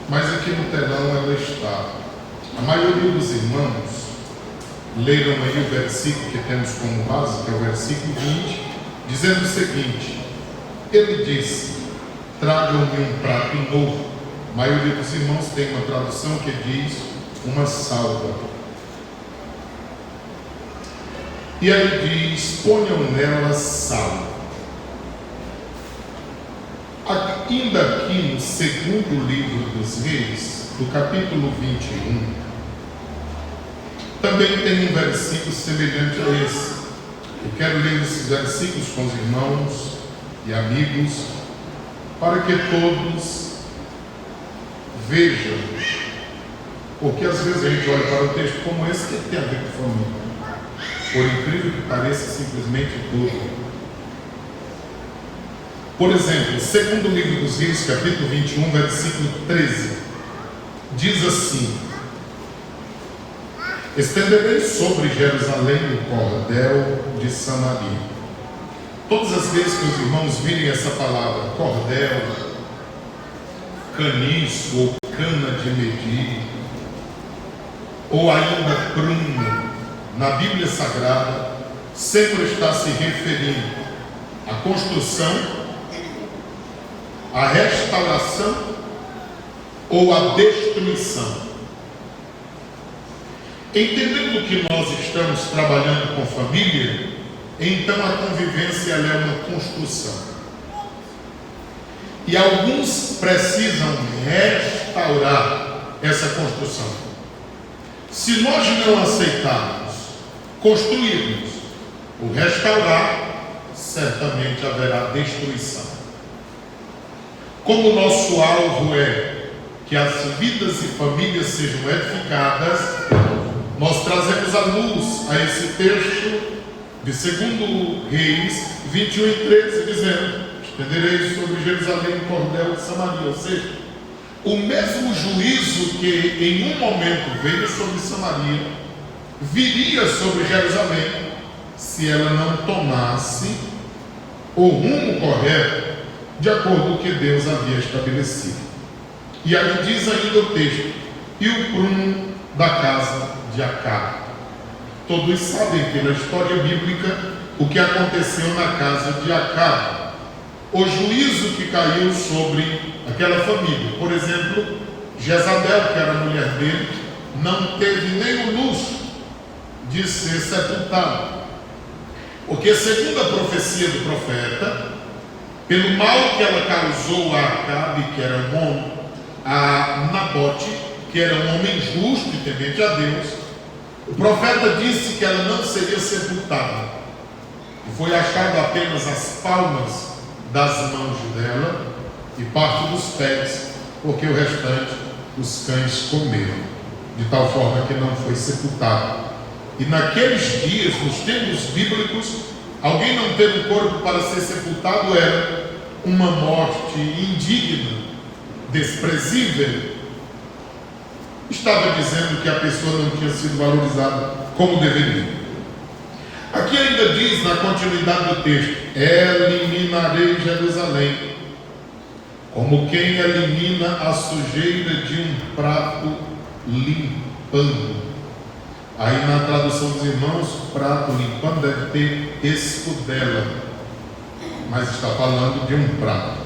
mas aqui no telão ela está. A maioria dos irmãos leram aí o versículo que temos como base, que é o versículo 20, dizendo o seguinte: ele disse: tragam-me um prato novo. A maioria dos irmãos tem uma tradução que diz uma salva. E aí diz: ponham nela sal. Ainda aqui no segundo livro dos Reis, do capítulo 21, também tem um versículo semelhante a esse. Eu quero ler esses versículos com os irmãos e amigos, para que todos vejam, porque às vezes a gente olha para um texto como esse, que tem a ver com família, por incrível que pareça, simplesmente tudo. Por exemplo, segundo livro dos Reis, capítulo 21, versículo 13, diz assim: estenderei sobre Jerusalém o cordel de Samaria. Todas as vezes que os irmãos virem essa palavra cordel, caniço ou cana de medir, ou ainda prumo, na Bíblia Sagrada, sempre está se referindo à construção, à restauração ou à destruição. Entendendo que nós estamos trabalhando com família, então a convivência ela é uma construção. E alguns precisam restaurar essa construção. Se nós não aceitarmos construirmos ou restaurar, certamente haverá destruição. Como o nosso alvo é que as vidas e famílias sejam edificadas, nós trazemos à luz a esse texto de 2 Reis 21 e 13, dizendo: estenderei sobre Jerusalém o cordel de Samaria. Ou seja, o mesmo juízo que em um momento veio sobre Samaria, viria sobre Jerusalém, se ela não tomasse o rumo correto, de acordo com o que Deus havia estabelecido. E aí diz ainda o texto: e o prumo da casa de Acabe. Todos sabem pela história bíblica o que aconteceu na casa de Acabe, o juízo que caiu sobre aquela família. Por exemplo, Jezabel, que era a mulher dele, não teve nem o luxo de ser sepultada, porque segundo a profecia do profeta, pelo mal que ela causou a Acabe, que era um homem, a Nabote, que era um homem justo e temente a Deus, o profeta disse que ela não seria sepultada. E foi achado apenas as palmas das mãos dela e parte dos pés, porque o restante os cães comeram, de tal forma que não foi sepultada. E naqueles dias, nos tempos bíblicos, alguém não ter um corpo para ser sepultado era uma morte indigna, desprezível. Estava dizendo que a pessoa não tinha sido valorizada como deveria. Aqui ainda diz, na continuidade do texto: eliminarei Jerusalém, como quem elimina a sujeira de um prato limpando. Aí na tradução dos irmãos, prato limpando deve ter escudela, mas está falando de um prato,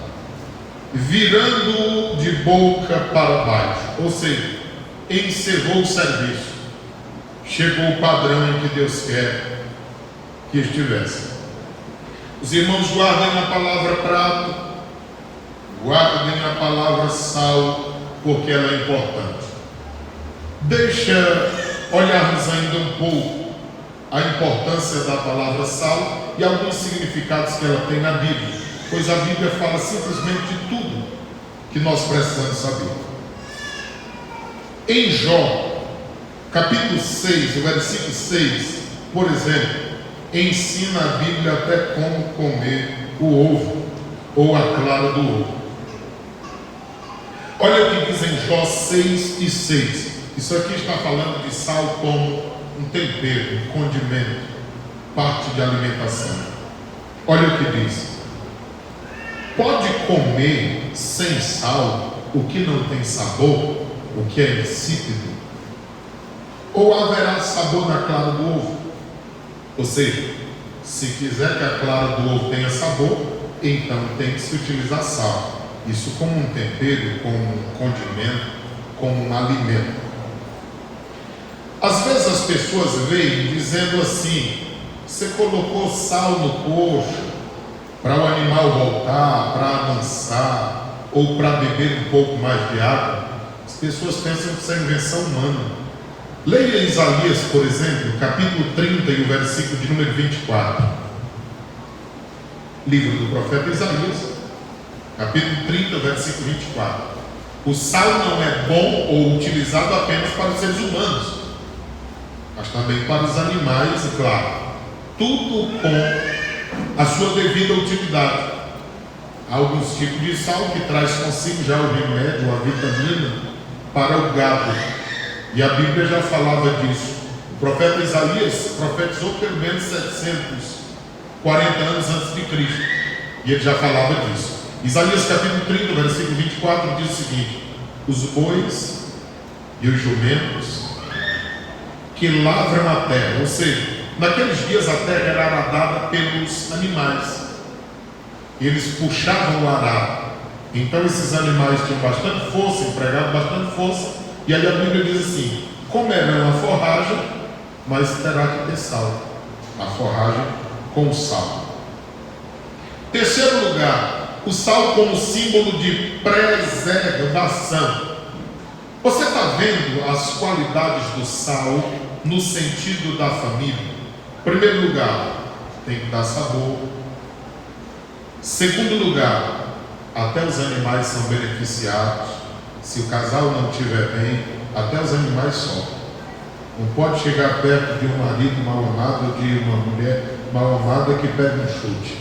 virando-o de boca para baixo, ou seja, encerrou o serviço. Chegou o padrão em que Deus quer que estivesse. Os irmãos guardem a palavra prato, guardem a palavra sal, porque ela é importante. Deixa olharmos ainda um pouco a importância da palavra sal e alguns significados que ela tem na Bíblia, pois a Bíblia fala simplesmente de tudo que nós precisamos saber. Em Jó, capítulo 6, o versículo 6, por exemplo, ensina a Bíblia até como comer o ovo ou a clara do ovo. Olha o que diz em Jó 6 e 6. Isso aqui está falando de sal como um tempero, um condimento, parte de alimentação. Olha o que diz: pode comer sem sal o que não tem sabor, o que é insípido? Ou haverá sabor na clara do ovo? Ou seja, se quiser que a clara do ovo tenha sabor, então tem que se utilizar sal. Isso como um tempero, como um condimento, como um alimento. Às vezes as pessoas veem dizendo assim: você colocou sal no coxo para o animal voltar, para amansar, ou para beber um pouco mais de água. As pessoas pensam que isso é invenção humana. Leia Isaías, por exemplo, capítulo 30 e o versículo de número 24. Livro do profeta Isaías, capítulo 30, versículo 24. O sal não é bom ou utilizado apenas para os seres humanos, mas também para os animais, e claro, tudo com a sua devida utilidade. Há alguns tipos de sal que traz consigo já o remédio, a vitamina para o gado. E a Bíblia já falava disso. O profeta Isaías profetizou pelo menos 740 anos antes de Cristo. E ele já falava disso. Isaías capítulo 30, versículo 24 diz o seguinte: os bois e os jumentos que lavram a terra. Ou seja, naqueles dias a terra era aradada pelos animais. Eles puxavam o arado. Então esses animais tinham bastante força, empregavam bastante força. E aí a Bíblia diz assim: comerão a forragem, mas terá que ter sal. A forragem com sal. Terceiro lugar, o sal como símbolo de preservação. Você está vendo as qualidades do sal no sentido da família? Em primeiro lugar, tem que dar sabor. Segundo lugar, até os animais são beneficiados. Se o casal não estiver bem, até os animais sofrem. Não pode chegar perto de um marido mal amado ou de uma mulher mal amada que pega um chute.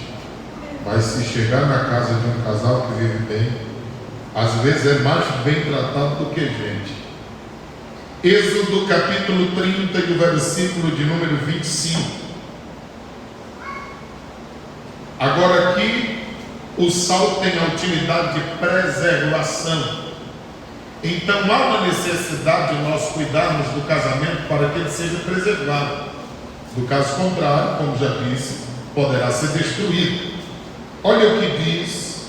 Mas se chegar na casa de um casal que vive bem, às vezes é mais bem tratado do que gente. Êxodo capítulo 30 e o versículo de número 25. Agora aqui, o sal tem a utilidade de preservação. Então há uma necessidade de nós cuidarmos do casamento para que ele seja preservado. Do caso contrário, como já disse, poderá ser destruído. Olha o que diz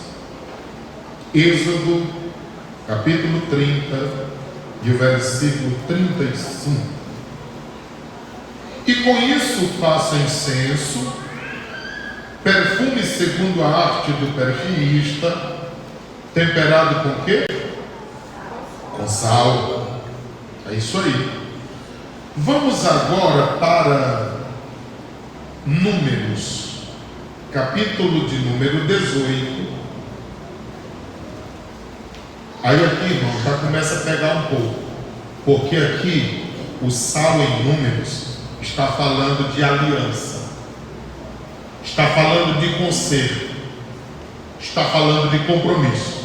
Êxodo capítulo 30 e o versículo 35. E com isso faça incenso, perfume segundo a arte do perfumista, temperado com o quê? Com sal. É isso aí. Vamos agora para Números, capítulo de número 18. Aí aqui, irmão, já começa a pegar um pouco, porque aqui o sal em Números está falando de aliança, está falando de conselho, está falando de compromisso.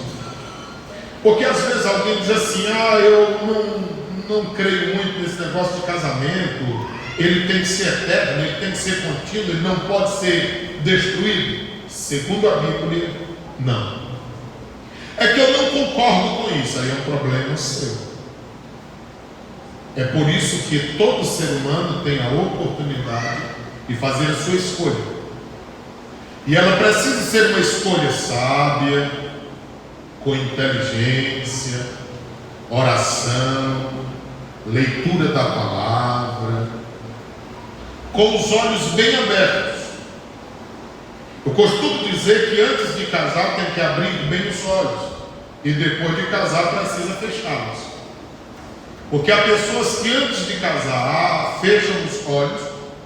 Porque às vezes alguém diz assim: eu não creio muito nesse negócio de casamento, ele tem que ser eterno, ele tem que ser contínuo, ele não pode ser destruído. Segundo a Bíblia, não. É que eu não concordo com isso, aí é um problema seu. É por isso que todo ser humano tem a oportunidade de fazer a sua escolha. E ela precisa ser uma escolha sábia, com inteligência, oração, leitura da palavra, com os olhos bem abertos. Eu costumo dizer que antes de casar tem que abrir bem os olhos, e depois de casar precisa fechá-los. Porque há pessoas que antes de casar fecham os olhos,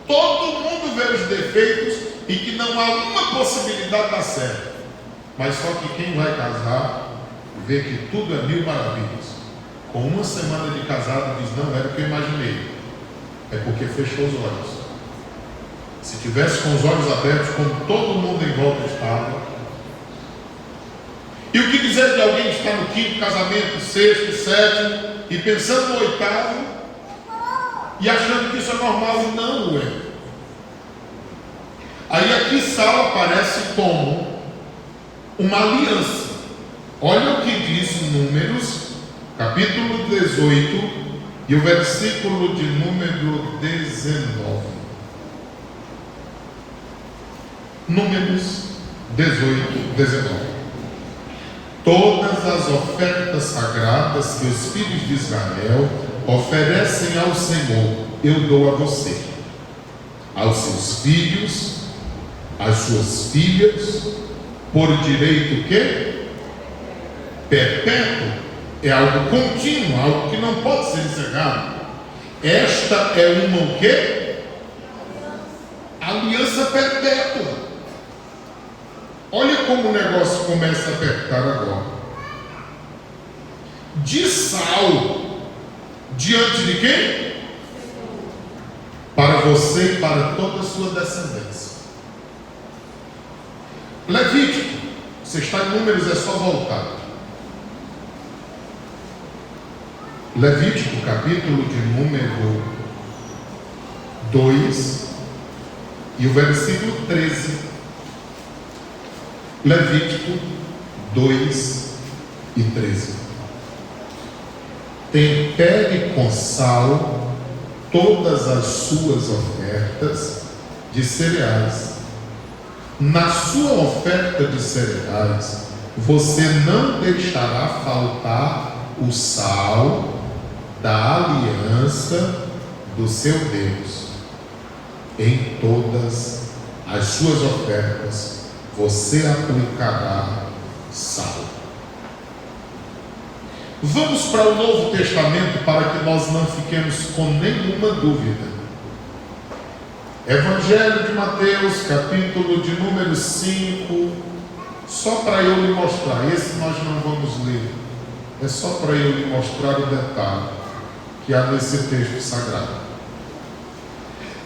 todo mundo vê os defeitos e que não há uma possibilidade de dar certo. Mas só que quem vai casar vê que tudo é mil maravilhas. Com uma semana de casado diz: não era o que eu imaginei. É porque fechou os olhos. Se tivesse com os olhos abertos, como todo mundo em volta estava. E o que dizer de alguém que está no quinto casamento, sexto, sétimo, e pensando no oitavo, e achando que isso é normal? Não é. Aí aqui sal aparece como uma aliança. Olha o que diz Números, capítulo 18, e o versículo de número 19. Números 18, 19. Todas as ofertas sagradas que os filhos de Israel oferecem ao Senhor, eu dou a você, aos seus filhos, às suas filhas, por direito que? Perpétuo. É algo contínuo, algo que não pode ser encerrado. Esta é uma o quê? Aliança perpétua. Olha como o negócio começa a apertar agora. De sal, diante de quem? Para você e para toda a sua descendência. Levítico, você está em Números, é só voltar. Levítico, capítulo de número 2 e o versículo 13. Levítico 2 e 13. Tempere com sal todas as suas ofertas de cereais. Na sua oferta de cereais, você não deixará faltar o sal da aliança do seu Deus. Em todas as suas ofertas você aplicará sal. Vamos para o Novo Testamento para que nós não fiquemos com nenhuma dúvida. Evangelho de Mateus, capítulo de número 5, só para eu lhe mostrar, esse nós não vamos ler, é só para eu lhe mostrar o detalhe que há nesse texto sagrado.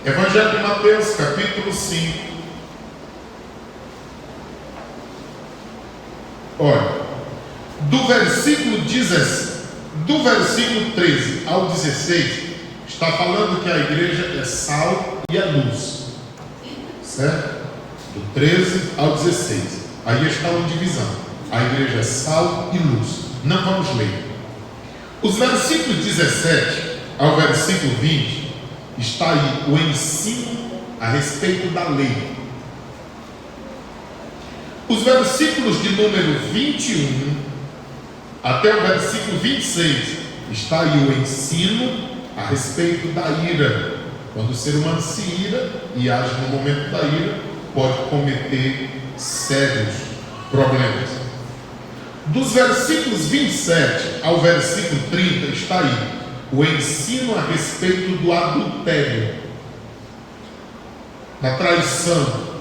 Evangelho de Mateus, capítulo 5. Olha, do versículo 13 ao 16, está falando que a igreja é sal e é luz, certo? Do 13 ao 16, aí está uma divisão. A igreja é sal e luz. Não vamos ler. Os versículos 17 ao versículo 20, está aí o ensino a respeito da lei. Os versículos de número 21 até o versículo 26, está aí o ensino a respeito da ira. Quando o ser humano se ira e age no momento da ira, pode cometer sérios problemas. Dos versículos 27 ao versículo 30, está aí o ensino a respeito do adultério, da traição,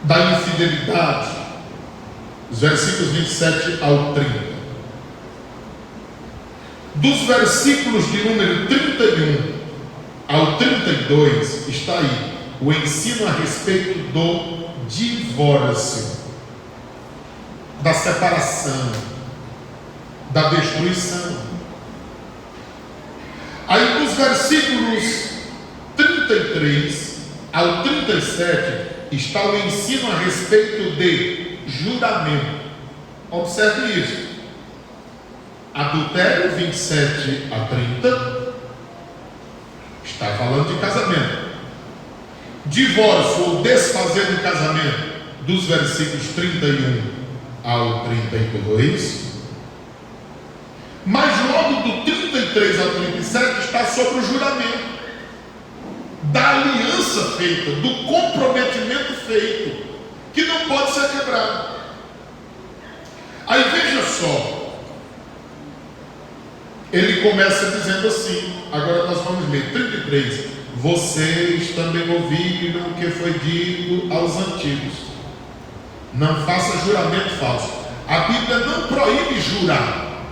da infidelidade. Os versículos 27 ao 30. Dos versículos de número 31 ao 32, está aí o ensino a respeito do divórcio, da separação, da destruição. Aí dos versículos 33 ao 37 está o ensino a respeito de juramento. Observe isso. Adultério 27 a 30 está falando de casamento. Divórcio ou desfazer do casamento, dos versículos 31 ao 32. Mas logo do 33 ao 37 está sobre o juramento, da aliança feita, do comprometimento feito, que não pode ser quebrado. Aí veja só, ele começa dizendo assim, agora nós vamos ler 33. Vocês também ouviram o que foi dito aos antigos: não faça juramento falso. A Bíblia não proíbe jurar,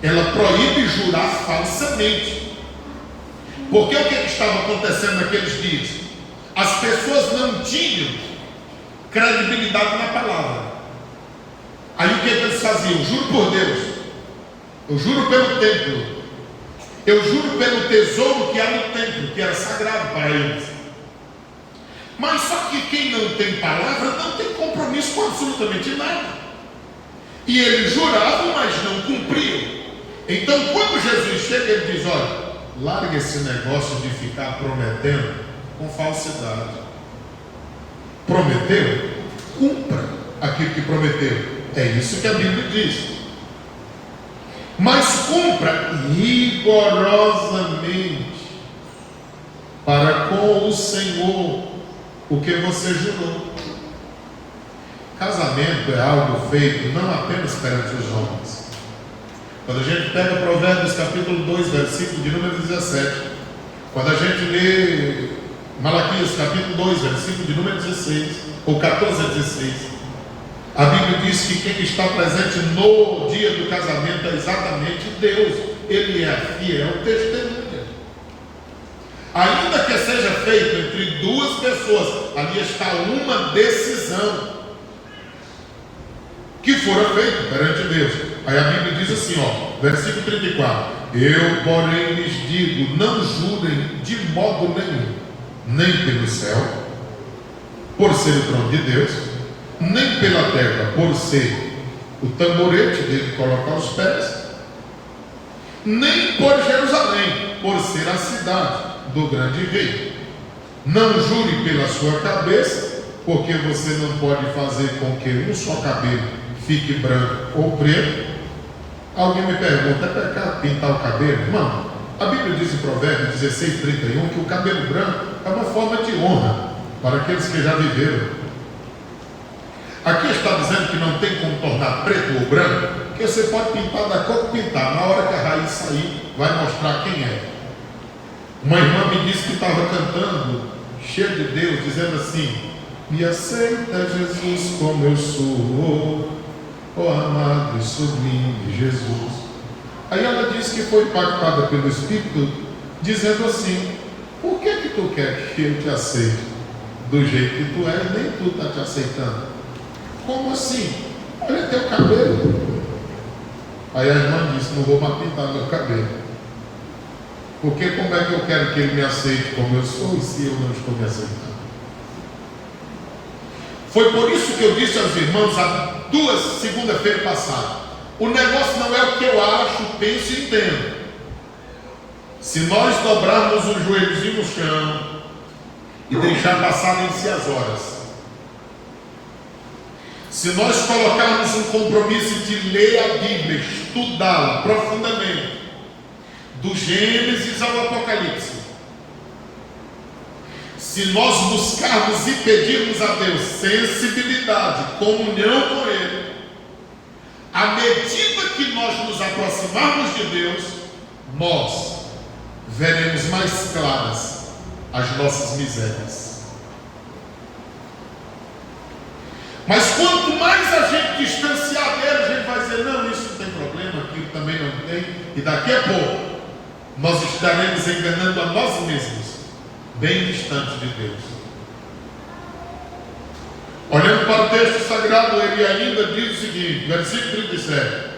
ela proíbe jurar falsamente. Porque o que estava acontecendo naqueles dias? As pessoas não tinham credibilidade na palavra. Aí o que eles faziam? Eu juro por Deus, eu juro pelo templo, eu juro pelo tesouro que há no templo, que era sagrado para eles. Mas só que quem não tem palavra não tem compromisso com absolutamente nada. E eles juravam, mas não cumpriam. Então quando Jesus chega, ele diz: olha, larga esse negócio de ficar prometendo com falsidade. Prometeu? Cumpra aquilo que prometeu. É isso que a Bíblia diz. Mas cumpra rigorosamente para com o Senhor o que você jurou. Casamento é algo feito não apenas perante os homens. Quando a gente pega Provérbios capítulo 2, versículo de número 17, quando a gente lê Malaquias capítulo 2, versículo de número 16, ou 14 a 16, a Bíblia diz que quem está presente no dia do casamento é exatamente Deus. Ele é a fiel testemunha. Ainda que seja feito entre duas pessoas, ali está uma decisão que fora feita perante Deus. Aí a Bíblia diz assim, versículo 34: eu, porém, lhes digo, não jurem de modo nenhum, nem pelo céu, por ser o trono de Deus, nem pela terra, por ser o tamborete dele colocar os pés, nem por Jerusalém, por ser a cidade do grande rei. Não jure pela sua cabeça, porque você não pode fazer com que um só cabelo fique branco ou preto. Alguém me pergunta: é pecado pintar o cabelo? Irmão, a Bíblia diz em Provérbios 16:31 que o cabelo branco é uma forma de honra para aqueles que já viveram. Aqui está dizendo que não tem como tornar preto ou branco, que você pode pintar da cor que pintar. Na hora que a raiz sair, vai mostrar quem é. Uma irmã me disse que estava cantando, cheia de Deus, dizendo assim: me aceita, Jesus, como eu sou, ó amado e sublime Jesus. Aí ela disse que foi impactada pelo Espírito, dizendo assim: por que tu quer que eu te aceite do jeito que tu és, nem tu está te aceitando? Como assim? Olha teu cabelo. Aí a irmã disse: não vou mais pintar meu cabelo, porque como é que eu quero que ele me aceite como eu sou, se eu não estou me aceitando? Foi por isso que eu disse aos irmãos há segunda-feira passada: o negócio não é o que eu acho, penso e entendo. Se nós dobrarmos os joelhos no chão e deixar passarem-se as horas, se nós colocarmos um compromisso de ler a Bíblia, estudá-la profundamente, do Gênesis ao Apocalipse, se nós buscarmos e pedirmos a Deus sensibilidade, comunhão com Ele, à medida que nós nos aproximarmos de Deus, nós veremos mais claras as nossas misérias. Mas quanto mais a gente distanciar dele, a gente vai dizer: não, isso não tem problema, aquilo também não tem, e daqui a pouco nós estaremos enganando a nós mesmos, bem distante de Deus. Olhando para o texto sagrado, ele ainda diz o seguinte, versículo 37: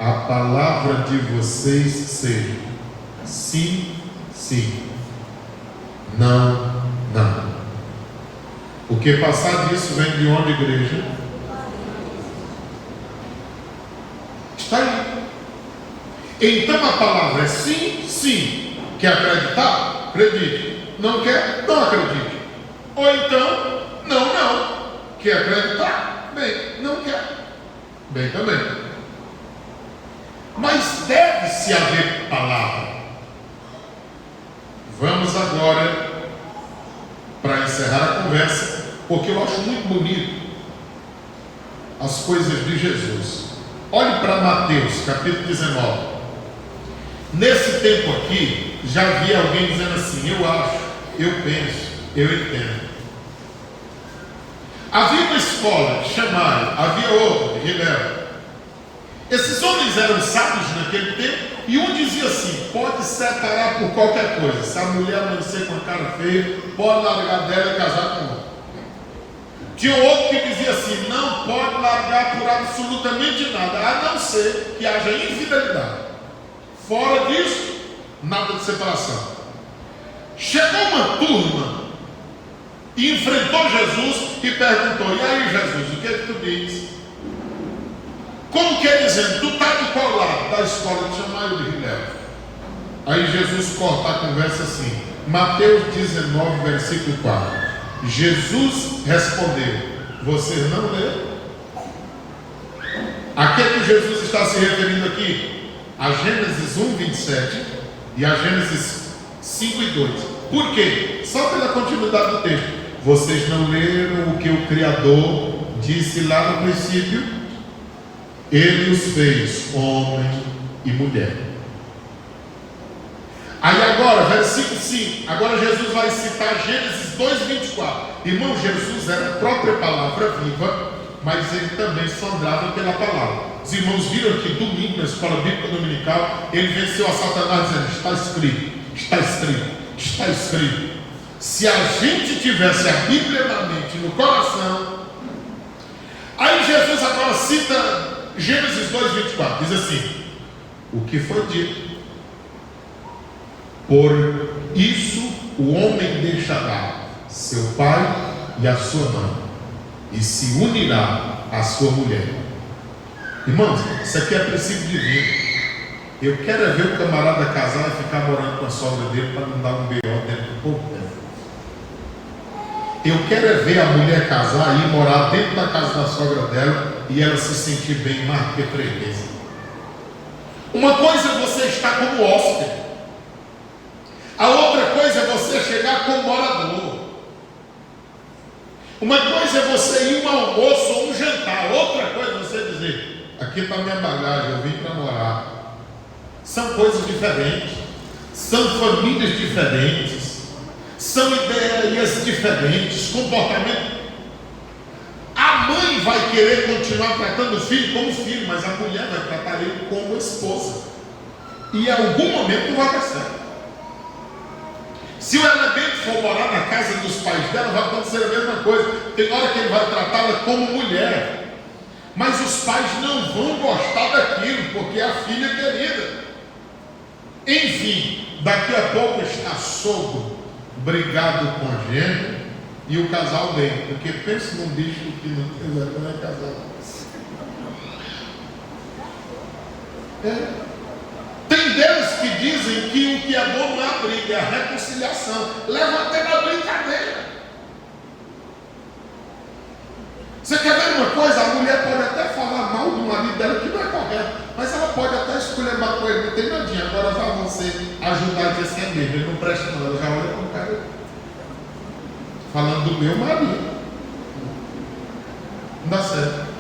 a palavra de vocês seja sim, sim, não, não. Porque passar disso vem de onde, igreja? Está aí. Então a palavra é sim, sim. Quer acreditar? Acredite. Não quer? Não acredite. Ou então, não, não. Quer acreditar? Bem, não quer. Bem também. Mas deve-se haver palavra. Vamos agora, para encerrar a conversa, porque eu acho muito bonito as coisas de Jesus. Olhe para Mateus, capítulo 19. Nesse tempo aqui, já havia alguém dizendo assim: eu acho, eu penso, eu entendo. Havia uma escola de Shammai, havia outra de Hillel. Esses homens eram sábios naquele tempo, e um dizia assim: pode separar por qualquer coisa. Se a mulher amanhecer com a cara feia, pode largar dela e casar com outra. Tinha outro que dizia assim: não pode largar por absolutamente nada, a não ser que haja infidelidade. Fora disso, nada de separação. Chegou uma turma e enfrentou Jesus e perguntou: e aí, Jesus, o que é que tu diz? Como que é dizendo? Tu está de qual lado? Da escola de chamar de Hilel. Aí Jesus corta a conversa assim, Mateus 19, versículo 4. Jesus respondeu: vocês não leram? A que é que Jesus está se referindo aqui? A Gênesis 1, 27 e a Gênesis 5 e 2. Por quê? Só pela continuidade do texto. Vocês não leram o que o Criador disse lá no princípio? Ele os fez homem e mulher. Aí agora, versículo 5. Agora Jesus vai citar Gênesis 2, 24. Irmão, Jesus era a própria palavra viva, mas ele também sondrava pela palavra. Os irmãos viram que domingo, na escola bíblica dominical, ele venceu a Satanás dizendo: está escrito, está escrito, está escrito. Se a gente tivesse a Bíblia na mente, no coração. Aí Jesus agora cita Gênesis 2, 24, diz assim: o que foi dito, por isso o homem deixará seu pai e a sua mãe, e se unirá à sua mulher. Irmãos, isso aqui é princípio divino. Eu quero ver o camarada casar e ficar morando com a sogra dele para não dar um B.O. dentro do pouco tempo. Eu quero ver a mulher casar e ir morar dentro da casa da sogra dela e ela se sentir bem mais do que freguesa. Uma coisa é você estar como hóspede, a outra coisa é você chegar como morador. Uma coisa é você ir um almoço ou um jantar, outra coisa é você dizer: aqui está minha bagagem, eu vim para morar. São coisas diferentes, são famílias diferentes, são ideias diferentes, comportamento. A mãe vai querer continuar tratando o filho como filho, mas a mulher vai tratar ele como esposa. E em algum momento não vai dar certo. Se o elemento for morar na casa dos pais dela, vai acontecer a mesma coisa. Tem hora que ele vai tratá-la como mulher, mas os pais não vão gostar daquilo, porque é a filha querida. Enfim, daqui a pouco está sogro brigado com a gêmea e o casal bem, porque pensa num bicho que não tem vergonha de casar. Tem deles que dizem que o que é bom não é a briga, é a reconciliação. Leva até na brincadeira. Você quer ver uma coisa? A mulher pode até falar mal do marido dela, que não é correto, mas ela pode até esculhambar com ele, não tem nadinha. Agora vai você ajudar a dizer assim: é mesmo, ele não presta não. Ela já olha como cara falando do meu marido. Não dá certo.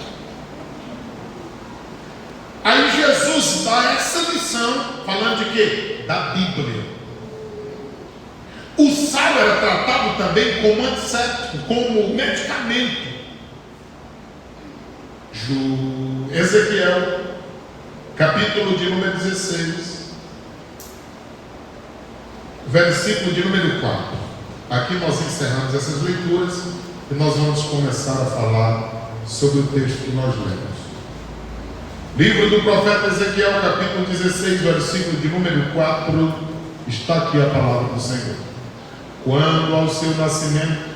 Aí Jesus dá essa lição, falando de quê? Da Bíblia. O sal era tratado também como antisséptico, como medicamento. Ezequiel, capítulo de número 16, versículo de número 4. Aqui nós encerramos essas leituras e nós vamos começar a falar sobre o texto que nós lemos. Livro do profeta Ezequiel, capítulo 16, versículo de número 4, está aqui a palavra do Senhor. Quando ao seu nascimento,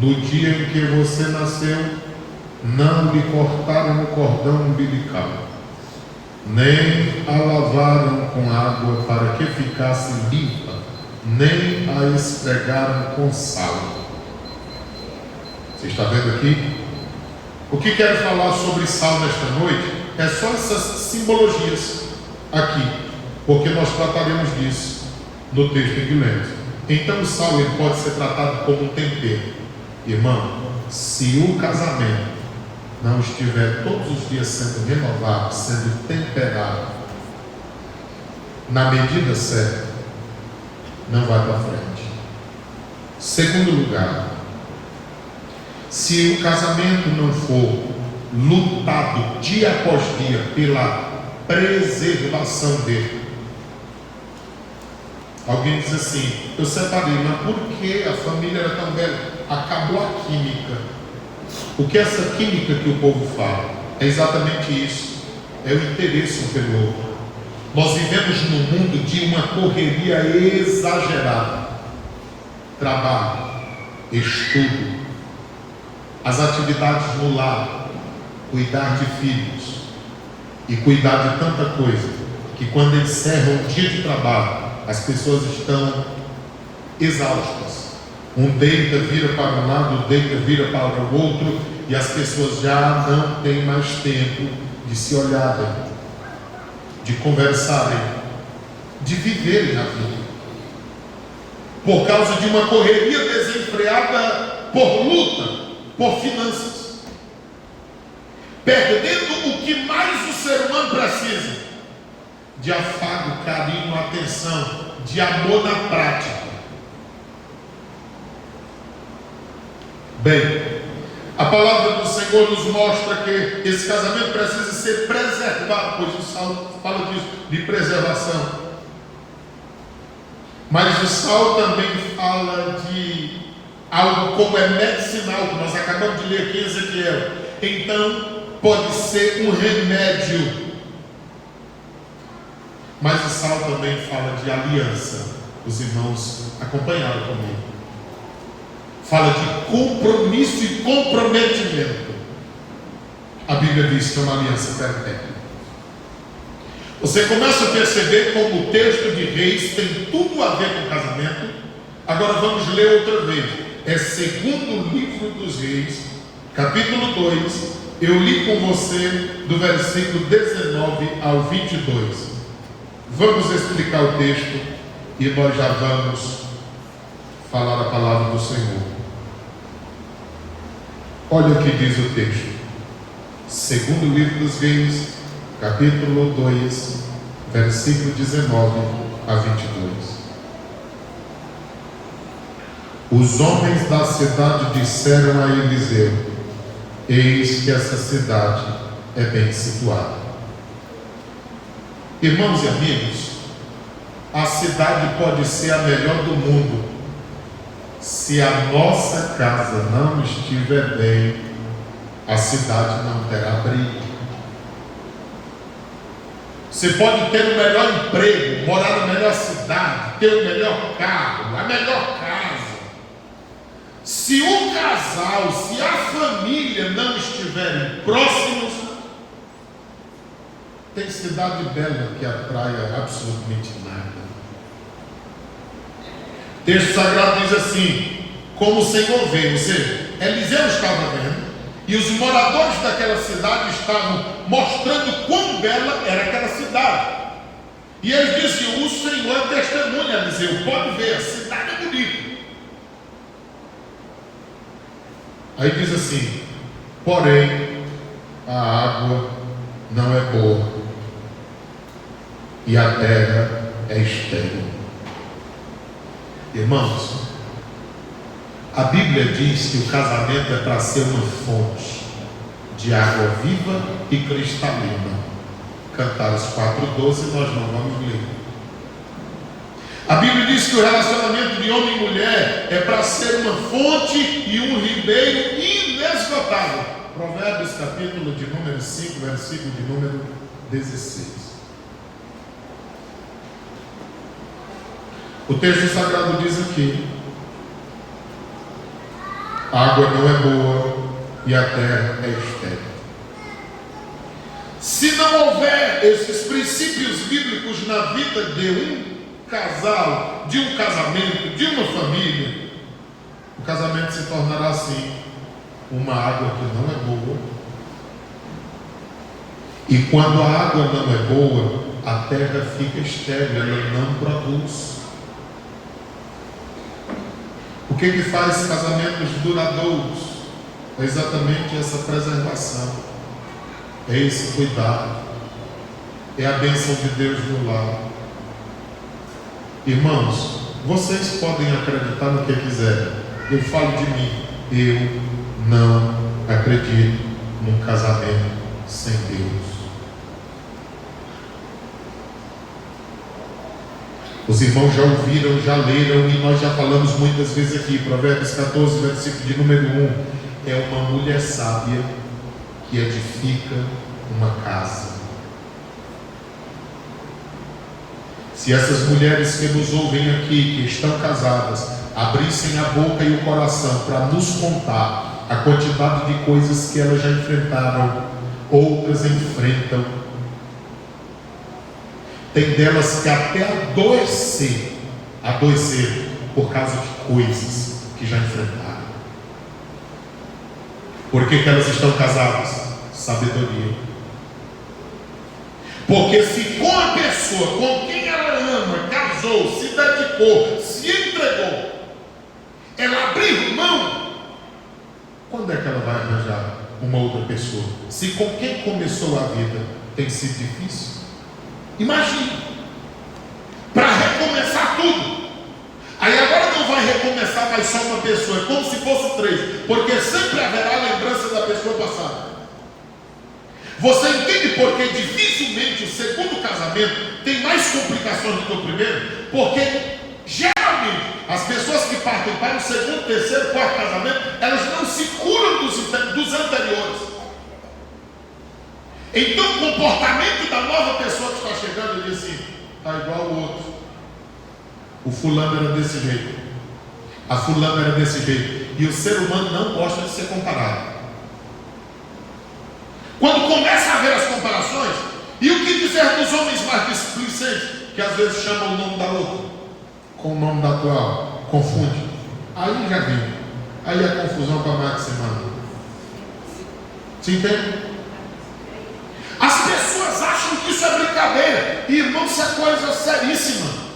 no dia em que você nasceu, não lhe cortaram o cordão umbilical, nem a lavaram com água para que ficasse limpa, nem a esfregaram com sal. Você está vendo aqui? O que quero falar sobre sal nesta noite é só essas simbologias aqui, porque nós trataremos disso no texto que lemos. Então o sal ele pode ser tratado como um tempero. Irmão, se o casamento não estiver todos os dias sendo renovado, sendo temperado na medida certa, não vai para frente. Segundo lugar, se o casamento não for lutado dia após dia pela preservação dele. Alguém diz assim: eu separei, mas por que a família era tão bela? Acabou a química. O que é essa química que o povo fala? É exatamente isso. É o interesse um pelo outro. Nós vivemos num mundo de uma correria exagerada. Trabalho, estudo, as atividades no lar, cuidar de filhos e cuidar de tanta coisa, que quando encerram o dia de trabalho, as pessoas estão exaustas. Um deita, vira para um lado, deita, vira para o outro, e as pessoas já não têm mais tempo de se olharem, de conversarem, de viverem a vida, por causa de uma correria desenfreada por luta, por finanças, perdendo o que mais o ser humano precisa: de afago, carinho, atenção, de amor na prática. Bem, a palavra do Senhor nos mostra que esse casamento precisa ser preservado, pois o Salmo fala disso, de preservação. Mas o Salmo também fala de algo como é medicinal, que nós acabamos de ler aqui em Ezequiel. Então, pode ser um remédio. Mas o Salmo também fala de aliança. Os irmãos acompanharam comigo. Fala de compromisso e comprometimento. A Bíblia diz que é uma aliança perpétua. Você começa a perceber como o texto de Reis tem tudo a ver com o casamento. Agora vamos ler outra vez. É segundo livro dos Reis, capítulo 2. Eu li com você do versículo 19 ao 22. Vamos explicar o texto e nós já vamos falar a palavra do Senhor. Olha o que diz o texto. Segundo livro dos Reis, capítulo 2, versículo 19 a 22. Os homens da cidade disseram a Eliseu: eis que essa cidade é bem situada. Irmãos e amigos, a cidade pode ser a melhor do mundo. Se a nossa casa não estiver bem, a cidade não terá brilho. Você pode ter o melhor emprego, morar na melhor cidade, ter o melhor carro, a melhor casa. Se o casal, se a família não estiverem próximos, tem cidade bela que atrai absolutamente nada. O texto sagrado diz assim: como o Senhor vê, ou seja, Eliseu estava vendo, e os moradores daquela cidade estavam mostrando quão bela era aquela cidade. E eles diziam: o Senhor é testemunha, Eliseu, pode ver, a cidade é bonita. Aí diz assim: porém, a água não é boa, e a terra é estéril. Irmãos, a Bíblia diz que o casamento é para ser uma fonte de água viva e cristalina. Cantares 4:12, nós não vamos ler. A Bíblia diz que o relacionamento de homem e mulher é para ser uma fonte e um ribeiro inesgotável. Provérbios capítulo de número 5, versículo de número 16. O texto sagrado diz aqui: a água não é boa e a terra é estéril. Se não houver esses princípios bíblicos na vida de um casal, de um casamento, de uma família, o casamento se tornará assim: uma água que não é boa. E quando a água não é boa, a terra fica estéril, ela não produz. O que faz casamentos duradouros? É exatamente essa preservação, é esse cuidado, é a bênção de Deus no lar. Irmãos, vocês podem acreditar no que quiserem, eu falo de mim, eu não acredito num casamento sem Deus. Os irmãos já ouviram, já leram, e nós já falamos muitas vezes aqui. Provérbios 14, versículo de número 1. É uma mulher sábia que edifica uma casa. Se essas mulheres que nos ouvem aqui, que estão casadas, abrissem a boca e o coração para nos contar a quantidade de coisas que elas já enfrentaram, outras enfrentam, tem delas que até adoecer por causa de coisas que já enfrentaram. Por que elas estão casadas? Sabedoria. Porque se com a pessoa com quem ela ama, casou, se dedicou, se entregou, ela abrir mão, quando é que ela vai arranjar uma outra pessoa? Se com quem começou a vida tem sido difícil, imagine, para recomeçar tudo. Aí agora não vai recomeçar mais só uma pessoa, é como se fosse 3, porque sempre haverá lembrança da pessoa passada. Você entende por que dificilmente o segundo casamento tem mais complicações do que o primeiro? Porque geralmente as pessoas que partem para o segundo, terceiro, quarto casamento, elas não se curam dos anteriores. Então o comportamento da nova pessoa que está chegando diz assim: está igual ao outro. O fulano era desse jeito, a fulana era desse jeito. E o ser humano não gosta de ser comparado. Quando começa a haver as comparações, e o que dizer dos homens mais displicentes, que às vezes chamam o nome da outra com o nome da atual, confunde. Aí já viu, aí a confusão com a maximana. Se entende? As pessoas acham que isso é brincadeira, e irmão, isso é coisa seríssima.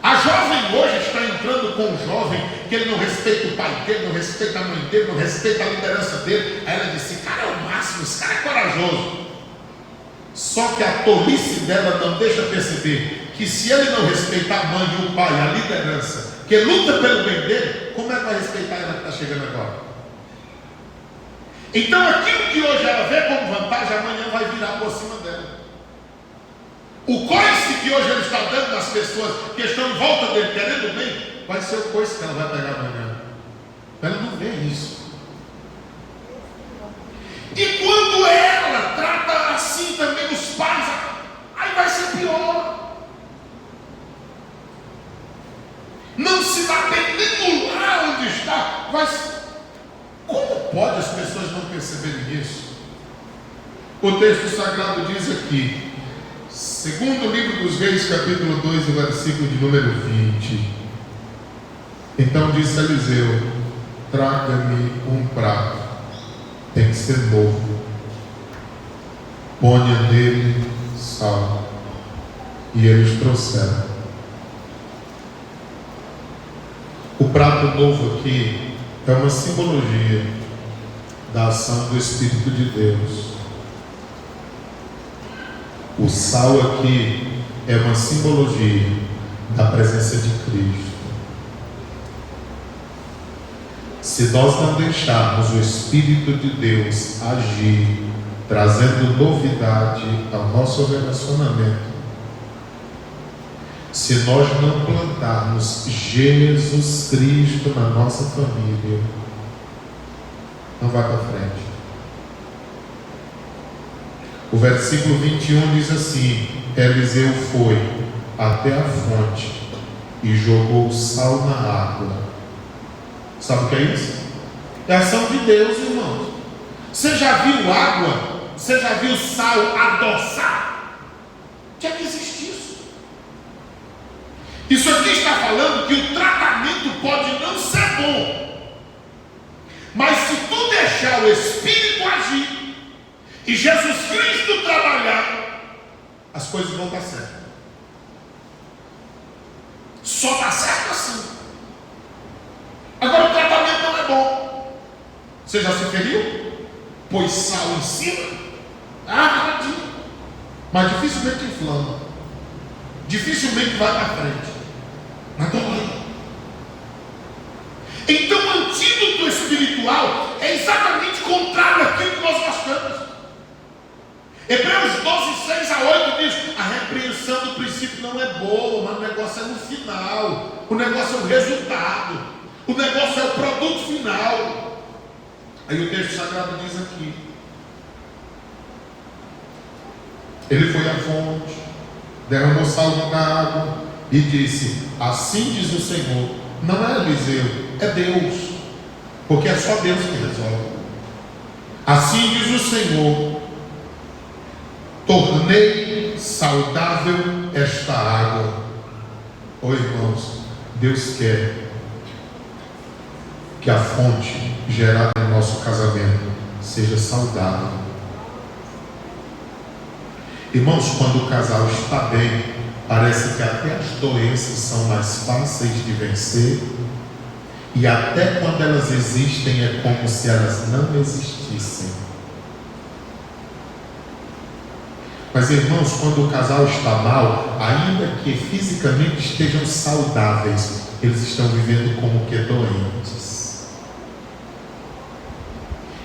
A jovem hoje está entrando com um jovem que ele não respeita o pai dele, não respeita a mãe dele, não respeita a liderança dele. Aí ela disse: esse cara é o máximo, esse cara é corajoso. Só que a tolice dela não deixa perceber que se ele não respeitar a mãe, o pai, a liderança, que luta pelo bem dele, como é que vai respeitar ela que está chegando agora? Então aquilo que hoje ela vê como vantagem, amanhã vai virar por cima dela. O coice que hoje ele está dando nas pessoas que estão em volta dele querendo bem, vai ser o coice que ela vai pegar amanhã. Ela não vê isso. E quando ela trata assim também os pais, aí vai ser pior. Não se dá bem nem no lar onde está. Como pode as pessoas não perceberem isso? O texto sagrado diz aqui, segundo livro dos Reis, capítulo 2, versículo de número 20. Então disse Eliseu: traga-me um prato, tem que ser novo, ponha nele sal. E eles trouxeram. O prato novo aqui é uma simbologia da ação do Espírito de Deus. O sal aqui é uma simbologia da presença de Cristo. Se nós não deixarmos o Espírito de Deus agir, trazendo novidade ao nosso relacionamento, se nós não plantarmos Jesus Cristo na nossa família, não vai para frente. O versículo 21 diz assim: Eliseu foi até a fonte e jogou sal na água. Sabe o que é isso? É a ação de Deus, irmãos. Você já viu água? Você já viu sal adoçar? Tinha que existir isso. Isso aqui está falando que o tratamento pode não ser bom, mas se tu deixar o Espírito agir e Jesus Cristo trabalhar, as coisas vão dar certo. Só dá certo assim. Agora o tratamento não é bom. Você já se feriu? Pôs sal em cima? Rapidinho. Mas dificilmente inflama. Dificilmente vai para frente. Mas dói. Então o antídoto espiritual é exatamente contrário àquilo que nós gostamos. Hebreus 12, 6 a 8 diz: a repreensão do princípio não é boa, mas o negócio é no final. O negócio é o resultado. O negócio é o produto final. Aí o texto sagrado diz aqui: ele foi à fonte derramou sal na água e disse: assim diz o Senhor. Não é Eliseu, é Deus, porque é só Deus que resolve. Assim diz o Senhor: tornei saudável esta água. Oh irmãos, Deus quer que a fonte gerada no nosso casamento seja saudável. Irmãos, quando o casal está bem, parece que até as doenças são mais fáceis de vencer, e até quando elas existem é como se elas não existissem. Mas irmãos, quando o casal está mal, ainda que fisicamente estejam saudáveis, eles estão vivendo como que doentes.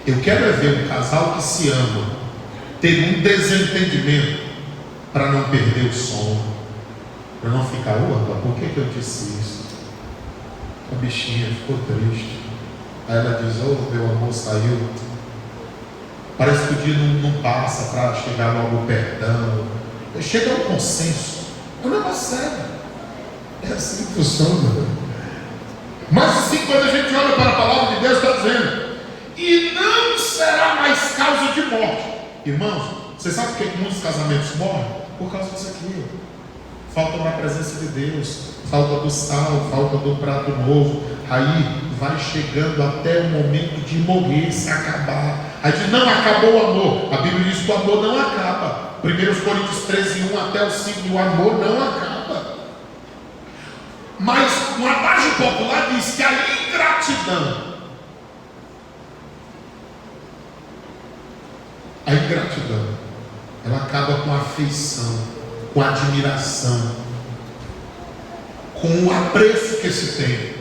Eu quero é ver um casal que se ama ter um desentendimento para não perder o sono, para não ficar, opa, por que eu disse isso? A bichinha ficou triste. Aí ela diz: oh, meu amor saiu. Parece que o dia não passa para chegar logo o perdão. Chega ao consenso. É um negócio sério. É assim que funciona. Mas assim, quando a gente olha para a palavra de Deus, está dizendo: e não será mais causa de morte. Irmãos, você sabe por que muitos casamentos morrem? Por causa disso aqui. Falta na presença de Deus, falta do sal, falta do prato novo. Aí vai chegando até o momento de morrer, se acabar. Aí diz: não, acabou o amor. A Bíblia diz que o amor não acaba. 1 Coríntios 13, 1 até o 5, o amor não acaba. Mas um adágio popular diz que a ingratidão, ela acaba com a afeição, com a admiração, com o apreço que se tem.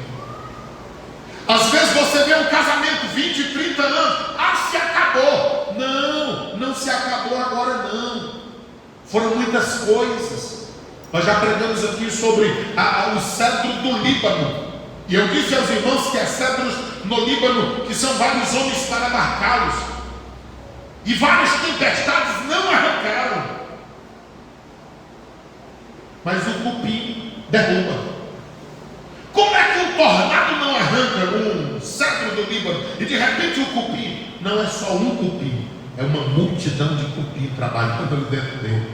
Às vezes você vê um casamento 20, 30 anos, se acabou. Não se acabou agora não. Foram muitas coisas. Nós já pregamos aqui sobre o cedro do Líbano. E eu disse aos irmãos que há cedros no Líbano que são vários homens para marcá-los. E várias tempestades não arrancaram. Mas o cupim derruba. Como é que um tornado não arranca um cedro do Líbano e de repente o cupim? Não é só um cupim, é uma multidão de cupim trabalhando ali dentro dele.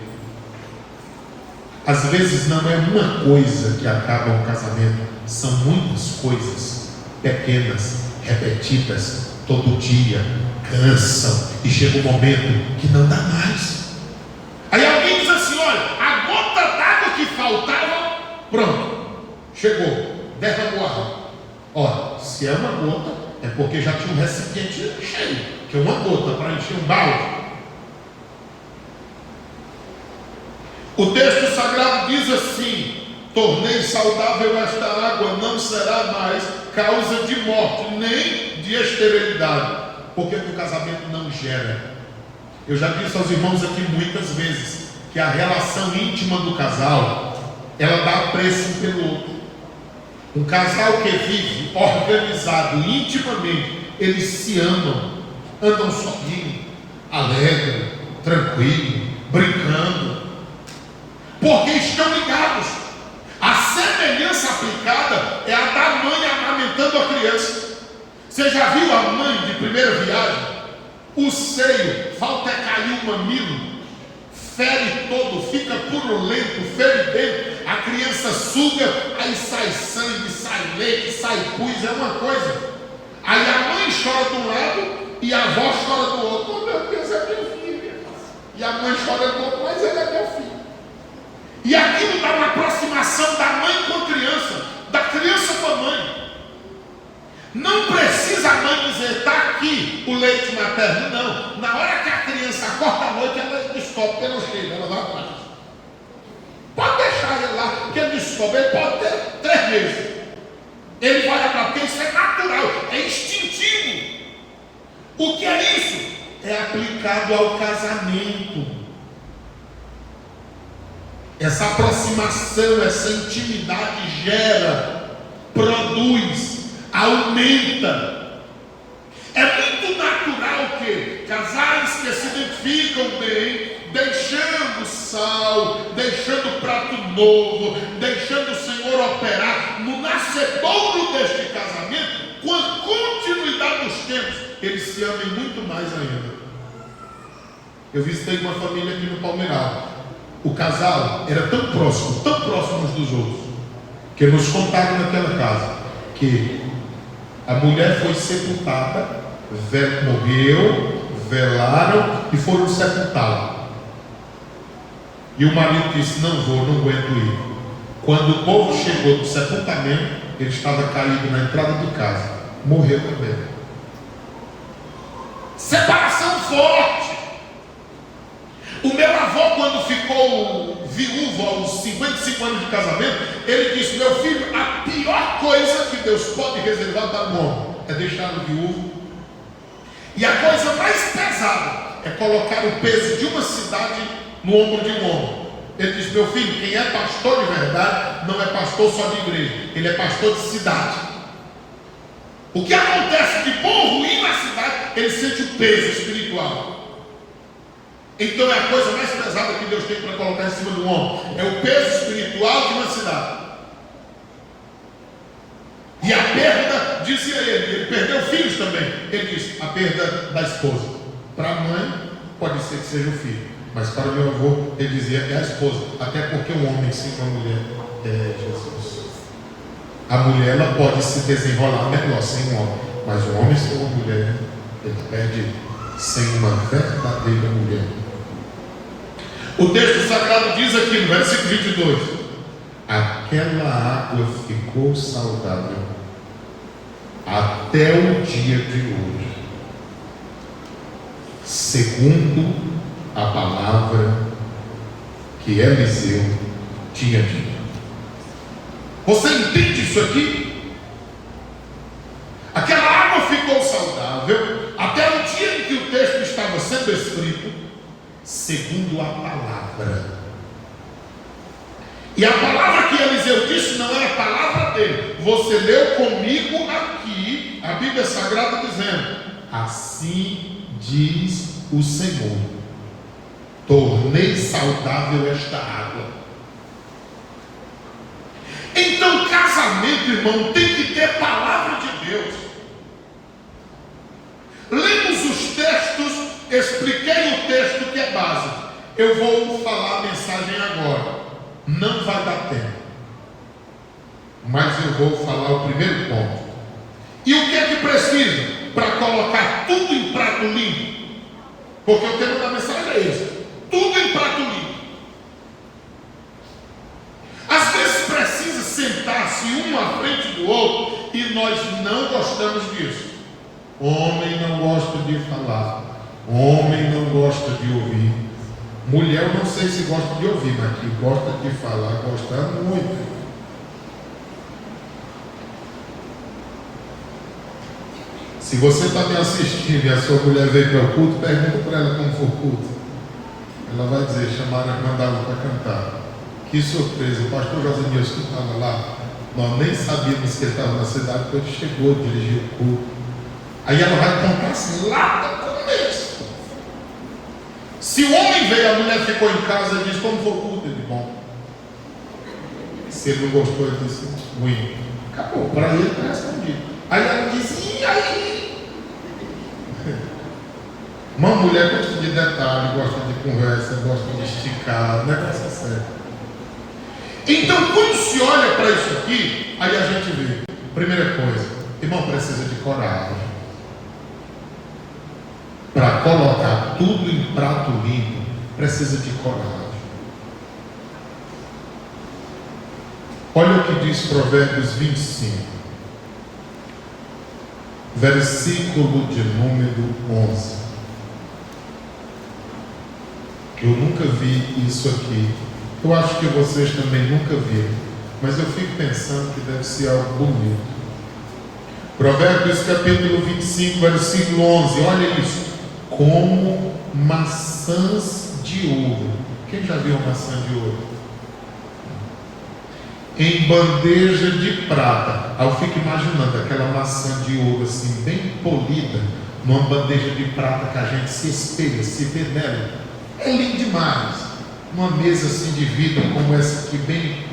Às vezes não é uma coisa que acaba um casamento, são muitas coisas pequenas, repetidas, todo dia, cansam, e chega um momento que não dá mais. Aí alguém diz assim: olha, a gota d'água que faltava, pronto, chegou, derramou a água. Ora, se é uma gota, é porque já tinha um recipiente cheio, que é uma gota para encher um balde. O texto sagrado diz assim: tornei saudável esta água, não será mais causa de morte, nem de esterilidade. Por que o casamento não gera? Eu já disse aos irmãos aqui muitas vezes que a relação íntima do casal, ela dá apreço um pelo outro. Um casal que vive organizado intimamente, eles se amam, andam sorrindo, alegres, tranquilos, brincando, porque estão ligados. A semelhança aplicada é a da mãe amamentando a criança. Você já viu a mãe de primeira viagem? O seio, falta é cair o mamilo, fere todo, fica purulento, feridento. A criança suga, aí sai sangue, sai leite, sai pus, é uma coisa. Aí a mãe chora de um lado e a avó chora do outro. Oh meu Deus, é meu filho. E a mãe chora do outro, mas ele é meu filho. E aquilo dá uma aproximação da mãe com a criança, da criança com a mãe. Não precisa a mãe dizer: está aqui o leite materno. Não. Na hora que a criança acorda à noite, ela descobre pelo cheiro, ela vai atrás. Pode deixar ele lá, que ele descobre. Ele pode ter 3 meses. Ele vai atrás, porque isso é natural, é instintivo. O que é isso? É aplicado ao casamento. Essa aproximação, essa intimidade gera, produz, aumenta. É muito natural que casais que se identificam bem, deixando o sal, deixando prato novo, deixando o Senhor operar no nascedouro deste casamento, com a continuidade dos tempos, eles se amem muito mais ainda. Eu visitei uma família aqui no Palmeirado. O casal era tão próximo uns dos outros, que nos contaram naquela casa que a mulher foi sepultada, morreu, velaram e foram sepultá-la. E o marido disse: não aguento ir. Quando o povo chegou do sepultamento, ele estava caído na entrada de casa, morreu também. Separação forte. O meu avô, quando ficou viúvo aos 55 anos de casamento, ele disse: meu filho, a pior coisa que Deus pode reservar para o homem é deixá-lo viúvo. E a coisa mais pesada é colocar o peso de uma cidade no ombro de um homem. Ele disse: meu filho, quem é pastor de verdade não é pastor só de igreja, ele é pastor de cidade. O que acontece de bom ou ruim na cidade, ele sente o peso espiritual. Então é a coisa mais pesada que Deus tem para colocar em cima do homem, é o peso espiritual de uma cidade. E a perda, dizia ele perdeu filhos também. Ele disse: a perda da esposa. Para a mãe pode ser que seja o filho, mas para o meu avô, ele dizia: é a esposa. Até porque o homem sem uma mulher é Jesus. A mulher, ela pode se desenrolar melhor sem um homem, mas o homem sem uma mulher, ele perde sem uma verdadeira mulher. O texto sagrado diz aqui no versículo 22: aquela água ficou saudável até o dia de hoje, segundo a palavra que Eliseu tinha dito. Você entende isso aqui? Aquela água ficou saudável até o dia em que o texto estava sendo escrito, segundo a palavra. E a palavra que Eliseu disse não era a palavra dele. Você leu comigo aqui a Bíblia Sagrada dizendo: assim diz o Senhor, tornei saudável esta água. Então casamento, irmão, tem que ter palavra de Deus. Lemos os textos, expliquei o texto que é básico. Eu vou falar a mensagem agora. Não vai dar tempo, mas eu vou falar o primeiro ponto. E o que é que precisa para colocar tudo em prato limpo? Porque o tema da mensagem é esse: tudo em prato limpo. Às vezes precisa sentar-se um à frente do outro, e nós não gostamos disso. Homem não gosta de falar, homem não gosta de ouvir. Mulher, eu não sei se gosta de ouvir, mas que gosta de falar, gosta muito. Se você está me assistindo e a sua mulher veio para o culto, pergunta para ela como foi o culto. Ela vai dizer: chamaram, mandaram para cantar. Que surpresa, o pastor Josenilson que estava lá, nós nem sabíamos que ele estava na cidade, quando ele chegou, dirigiu o culto. Aí ela vai contar assim, lá do começo. Se o homem veio, a mulher ficou em casa e disse: como foi o culto? Ele: bom. Se ele não gostou, ele disse: ruim. Acabou, para ele está respondido. Aí ela disse: e aí? Uma mulher gosta de detalhe, gosta de conversa, gosta de esticar, o negócio é sério. Então, quando se olha para isso aqui, aí a gente vê, primeira coisa, irmão, precisa de coragem para colocar tudo em prato limpo. Precisa de coragem. Olha o que diz Provérbios 25, versículo de número 11. Eu nunca vi isso aqui. Eu acho que vocês também nunca viram, mas eu fico pensando que deve ser algo bonito. Provérbios capítulo 25, versículo 11. Olha isso: como maçãs de ouro. Quem já viu maçã de ouro? Em bandeja de prata. Aí eu fico imaginando aquela maçã de ouro assim, bem polida, numa bandeja de prata que a gente se espelha, se vê nela. É lindo demais. uma mesa assim de vidro como essa aqui, bem,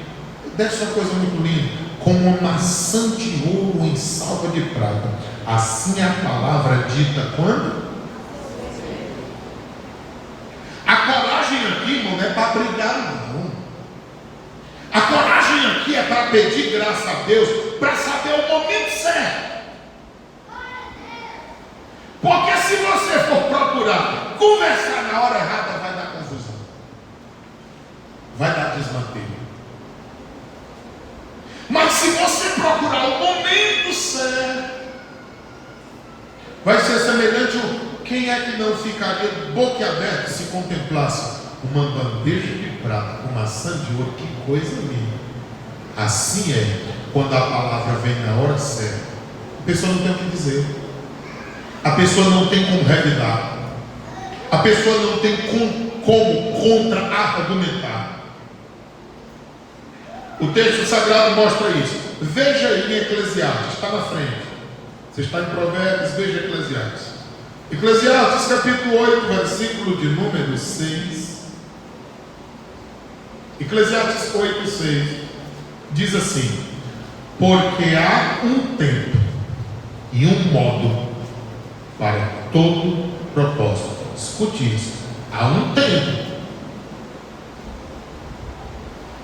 deve ser uma coisa muito linda, com uma maçã de ouro em salva de prata. Assim é a palavra dita quando? A coragem aqui, irmão, não é para brigar, não. A coragem aqui é para pedir graça a Deus, para saber o momento certo. Porque se você for procurar conversar na hora errada, vai dar confusão, vai dar desmantelho. Mas se você procurar o momento certo, vai ser semelhante a quem é que não ficaria boquiaberto se contemplasse uma bandeja de prata com maçã de ouro? Que coisa linda! Assim é quando a palavra vem na hora certa. A pessoa não tem o que dizer, a pessoa não tem como revidar, a pessoa não tem como contra-argumentar. O texto sagrado mostra isso. Veja aí em Eclesiastes, está na frente. Você está em Provérbios, veja Eclesiastes. Eclesiastes capítulo 8, versículo de número 6. Eclesiastes 8, 6 diz assim: porque há um tempo e um modo para todo propósito. Escute isso. Há um tempo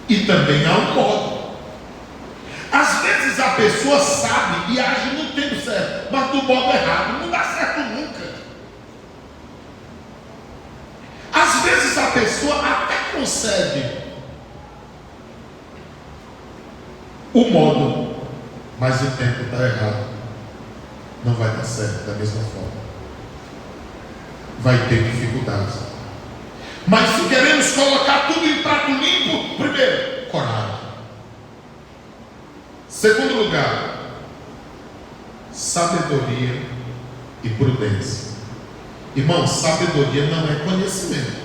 e também há um modo. Às vezes a pessoa sabe e age no tempo certo, mas do modo errado. Não dá certo nunca. Às vezes a pessoa até consegue o modo, mas o tempo está errado. Não vai dar certo da mesma forma. Vai ter dificuldades. Mas se queremos colocar tudo em prato limpo, primeiro, coragem. Segundo lugar, sabedoria e prudência. Irmão, sabedoria não é conhecimento.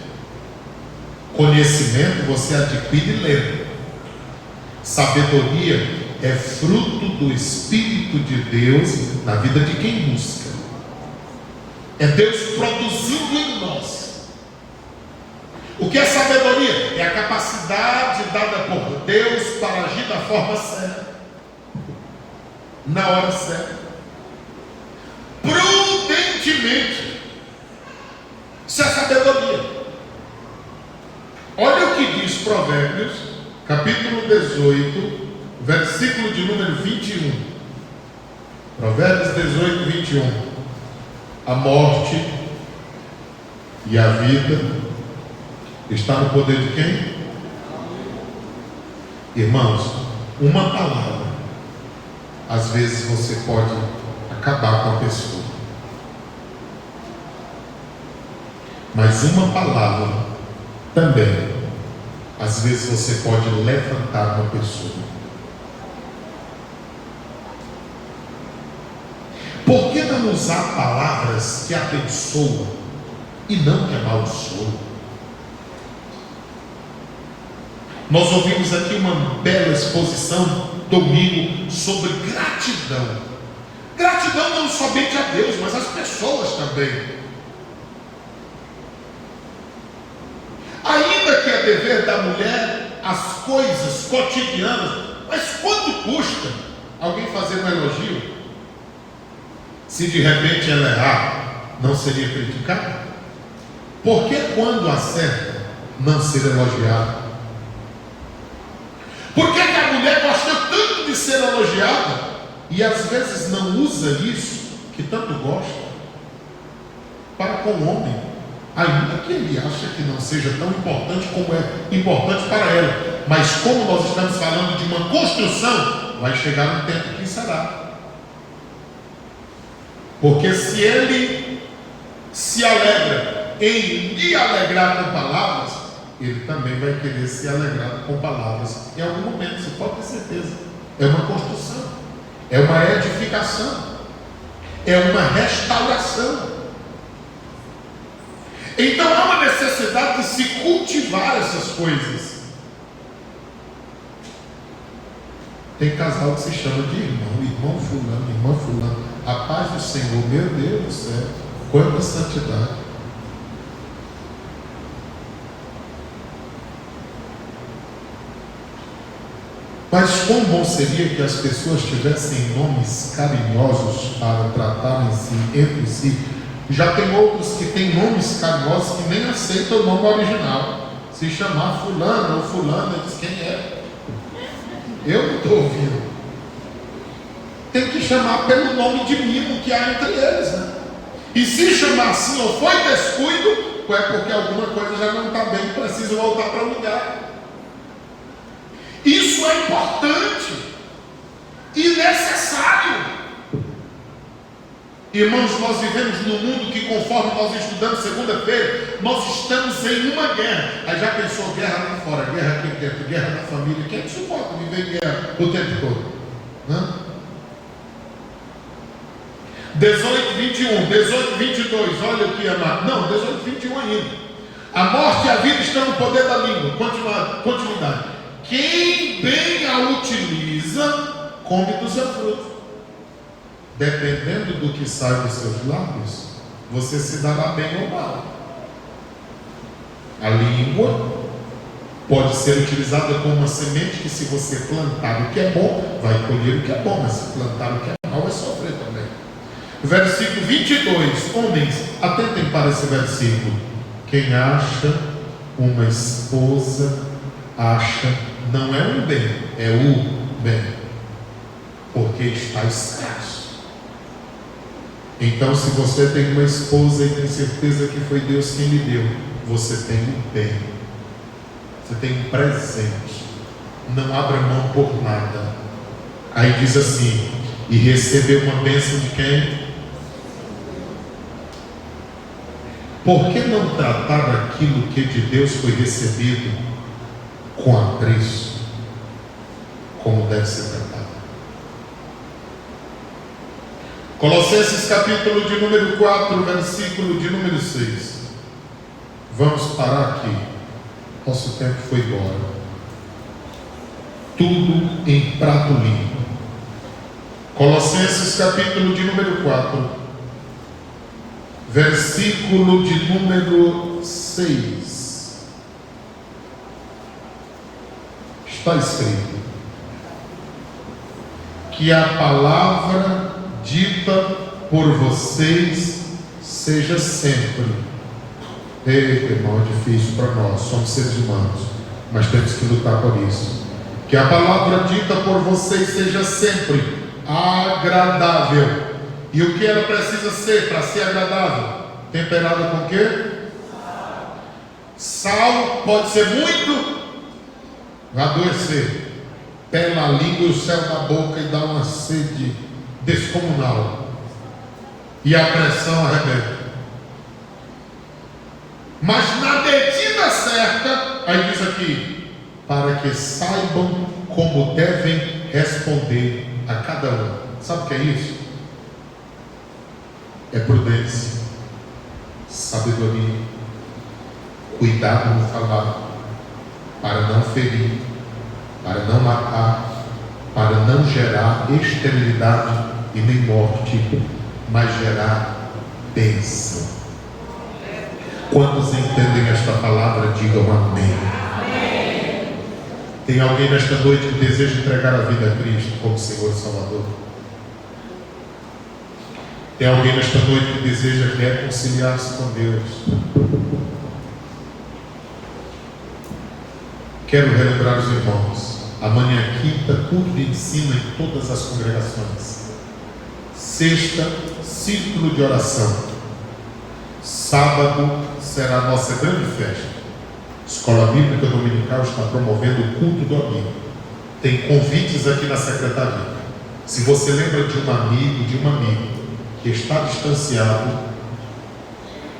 Conhecimento você adquire lendo. Sabedoria é fruto do Espírito de Deus na vida de quem busca. É Deus produzindo em nós. O que é sabedoria? É a capacidade dada por Deus para agir da forma certa, na hora certa, prudentemente. Isso é sabedoria. Olha o que diz Provérbios, capítulo 18, versículo de número 21. Provérbios 18, 21. A morte e a vida está no poder de quem? Irmãos, uma palavra, às vezes você pode acabar com a pessoa. Mas uma palavra também, às vezes você pode levantar uma pessoa. Por que não usar palavras que abençoam e não que amaldiçoam? Nós ouvimos aqui uma bela exposição domingo sobre gratidão. Gratidão não somente a Deus, mas às pessoas também. Ainda que é dever da mulher as coisas cotidianas, mas quanto custa alguém fazer um elogio? Se de repente ela errar, não seria criticada? Por que quando acerta, não ser elogiada? Por que a mulher gosta tanto de ser elogiada e às vezes não usa isso que tanto gosta para com o homem, ainda que ele acha que não seja tão importante como é importante para ela? Mas como nós estamos falando de uma construção, vai chegar um tempo que será. Porque se ele se alegra em lhe alegrar com palavras, ele também vai querer se alegrar com palavras em algum momento, você pode ter certeza. É uma construção, é uma edificação, é uma restauração. Então há uma necessidade de se cultivar essas coisas. Tem casal que se chama de irmão fulano, irmã fulano. A paz do Senhor, meu Deus do céu, quanta santidade. Mas quão bom seria que as pessoas tivessem nomes carinhosos para tratarem-se entre si. Já tem outros que têm nomes carinhosos que nem aceitam o nome original. Se chamar fulano ou fulana, diz quem é. Eu não estou ouvindo. Tem que chamar pelo nome de mimo que há entre eles, né? E se chamar assim ou foi descuido, é porque alguma coisa já não está bem, precisa voltar para o lugar. Isso é importante e necessário. Irmãos, nós vivemos num mundo que, conforme nós estudamos segunda-feira, nós estamos em uma guerra. Aí já pensou, guerra lá fora, guerra aqui dentro, guerra na família. Quem suporta viver em guerra o tempo todo? Não? 18, 21, 18, 22, olha aqui, amado. Não, 18, 21 ainda. A morte e a vida estão no poder da língua. Continuidade. Quem bem a utiliza, come do seu fruto. Dependendo do que sai dos seus lábios, você se dará bem ou mal. A língua pode ser utilizada como uma semente que, se você plantar o que é bom, vai colher o que é bom, mas se plantar o que é mal, vai sofrer também. Versículo 22, homens, atentem para esse versículo. Quem acha uma esposa, acha, não é um bem, é o bem, porque está escasso. Então, se você tem uma esposa e tem certeza que foi Deus quem lhe deu, você tem um bem, você tem um presente, não abra mão por nada. Aí diz assim, e recebeu uma bênção de quem? Por que não tratar aquilo que de Deus foi recebido com apreço, como deve ser tratado? Colossenses capítulo de número 4, versículo de número 6. Vamos parar aqui. Nosso tempo foi embora. Tudo em prato limpo. Colossenses capítulo de número 4, versículo de número 6. Está escrito que a palavra dita por vocês seja sempre. Ei, irmão, é difícil para nós, somos seres humanos, mas temos que lutar por isso. Que a palavra dita por vocês seja sempre agradável. E o que ela precisa ser para ser agradável? Temperada com o quê? Sal pode ser muito, vai adoecer, pela a língua e o céu da boca e dá uma sede descomunal, e a pressão arrebenta. Mas na medida certa, aí diz aqui, para que saibam como devem responder a cada um. Sabe o que é isso? É prudência, sabedoria, cuidado no falar, para não ferir, para não matar, para não gerar esterilidade e nem morte, mas gerar bênção. Quantos entendem esta palavra, digam amém. Tem alguém nesta noite que deseja entregar a vida a Cristo como Senhor e Salvador? Tem alguém nesta noite que deseja reconciliar-se com Deus? Quero relembrar os irmãos. Amanhã é quinta, culto de ensino em todas as congregações. Sexta, círculo de oração. Sábado será a nossa grande festa. Escola Bíblica Dominical está promovendo o culto do amigo. Tem convites aqui na secretaria. Se você lembra de um amigo, de uma amiga que está distanciado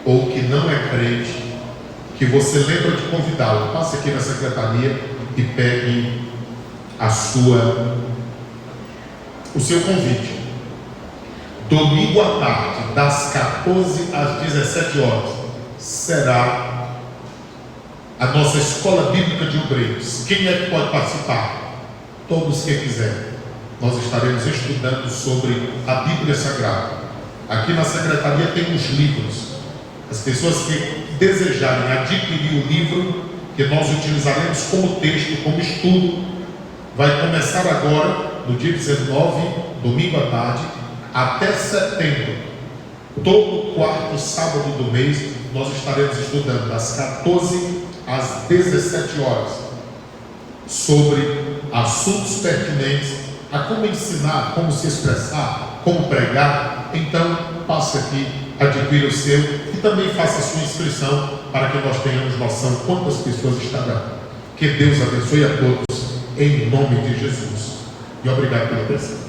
ou que não é crente, que você lembra de convidá-lo, passe aqui na secretaria e pegue o seu convite. Domingo à tarde, das 14 às 17 horas, será a nossa Escola Bíblica de Obreiros. Quem é que pode participar? Todos que quiserem. Nós estaremos estudando sobre a Bíblia Sagrada. Aqui na secretaria tem uns livros. As pessoas que desejarem adquirir o livro, que nós utilizaremos como texto, como estudo, Vai começar agora, no dia 19, domingo à tarde, até setembro. Todo quarto sábado do mês, nós estaremos estudando das 14 às 17 horas sobre assuntos pertinentes a como ensinar, como se expressar, como pregar. Então, passe aqui, adquira o seu e também faça a sua inscrição para que nós tenhamos noção quantas pessoas estarão. Que Deus abençoe a todos, em nome de Jesus. E obrigado pela presença.